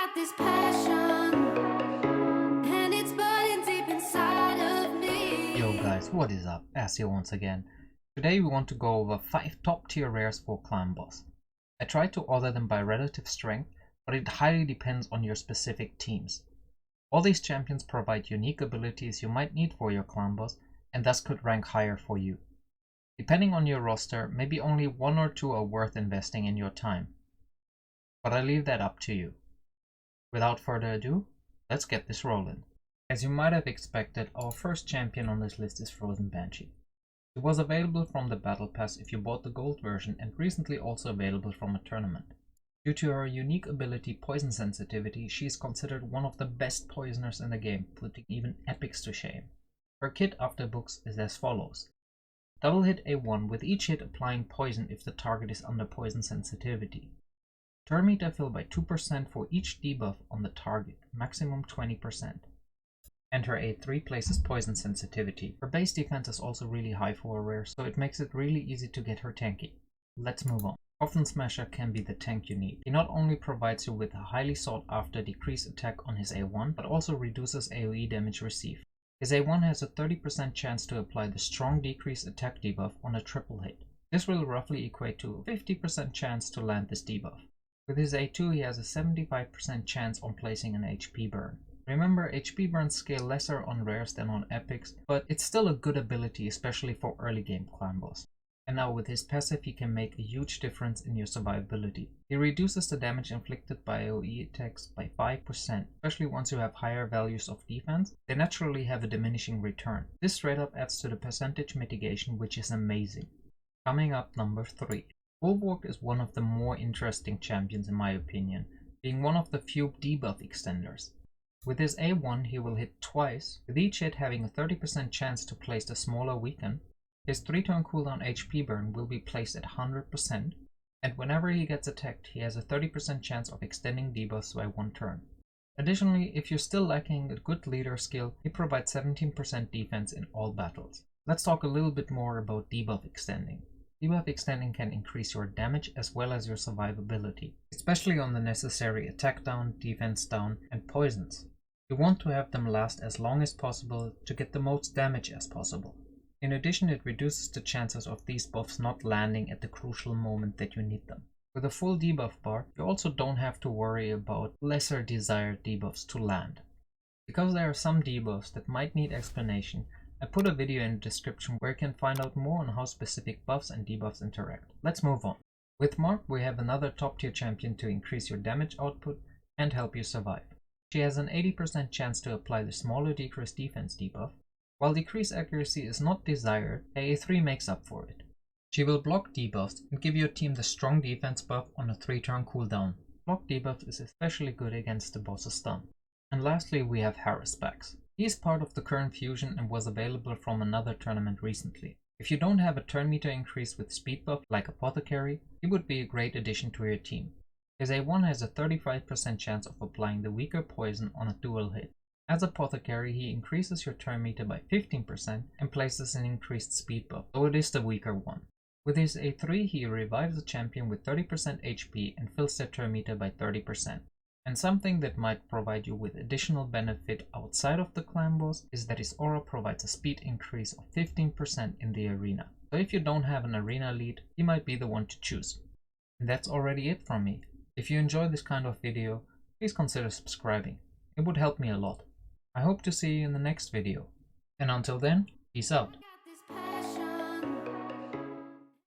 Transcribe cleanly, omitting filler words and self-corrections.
got this passion, and it's burning deep inside of me. Yo guys, what is up? As here once again. Today we want to go over 5 top tier rares for Clanboss. I tried to order them by relative strength, but it highly depends on your specific teams. All these champions provide unique abilities you might need for your Clanboss, and thus could rank higher for you. Depending on your roster, maybe only 1 or 2 are worth investing in your time. But I leave that up to you. Without further ado, let's get this rolling. As you might have expected, our first champion on this list is Frozen Banshee. It was available from the Battle Pass if you bought the gold version, and recently also available from a tournament. Due to her unique ability Poison Sensitivity, she is considered one of the best poisoners in the game, putting even epics to shame. Her kit after books is as follows. Double hit A1 with each hit applying poison if the target is under poison sensitivity. Turn meter fill by 2% for each debuff on the target, maximum 20%. And her A3 places poison sensitivity. Her base defense is also really high for a rare, so it makes it really easy to get her tanky. Let's move on. Coffin Smasher can be the tank you need. He not only provides you with a highly sought after decreased attack on his A1, but also reduces AoE damage received. His A1 has a 30% chance to apply the strong decreased attack debuff on a triple hit. This will roughly equate to a 50% chance to land this debuff. With his A2 he has a 75% chance on placing an HP burn. Remember, HP burns scale lesser on rares than on epics, but it's still a good ability, especially for early game Clanboss. And now with his passive he can make a huge difference in your survivability. He reduces the damage inflicted by AoE attacks by 5%, especially once you have higher values of defense. They naturally have a diminishing return. This straight up adds to the percentage mitigation, which is amazing. Coming up, number 3. Bulwark is one of the more interesting champions in my opinion, being one of the few debuff extenders. With his A1 he will hit twice, with each hit having a 30% chance to place the smaller weaken. His 3-turn cooldown HP burn will be placed at 100%, and whenever he gets attacked he has a 30% chance of extending debuffs by 1 turn. Additionally, if you're still lacking a good leader skill, he provides 17% defense in all battles. Let's talk a little bit more about debuff extending. Debuff extending can increase your damage as well as your survivability, especially on the necessary attack down, defense down, and poisons. You want to have them last as long as possible to get the most damage as possible. In addition, it reduces the chances of these buffs not landing at the crucial moment that you need them. With a full debuff bar, you also don't have to worry about lesser desired debuffs to land. Because there are some debuffs that might need explanation, I put a video in the description where you can find out more on how specific buffs and debuffs interact. Let's move on. With Mark we have another top tier champion to increase your damage output and help you survive. She has an 80% chance to apply the smaller decreased defense debuff. While decreased accuracy is not desired, A3 makes up for it. She will block debuffs and give your team the strong defense buff on a 3-turn cooldown. Block debuff is especially good against the boss's stun. And lastly we have Haruspex. He is part of the current fusion and was available from another tournament recently. If you don't have a turn meter increase with speed buff like Apothecary, he would be a great addition to your team. His A1 has a 35% chance of applying the weaker poison on a dual hit. As Apothecary he increases your turn meter by 15% and places an increased speed buff, though it is the weaker one. With his A3 he revives a champion with 30% HP and fills their turn meter by 30%. And something that might provide you with additional benefit outside of the Clanboss is that his aura provides a speed increase of 15% in the arena. So if you don't have an arena lead, he might be the one to choose. And that's already it from me. If you enjoy this kind of video, please consider subscribing. It would help me a lot. I hope to see you in the next video. And until then, peace out.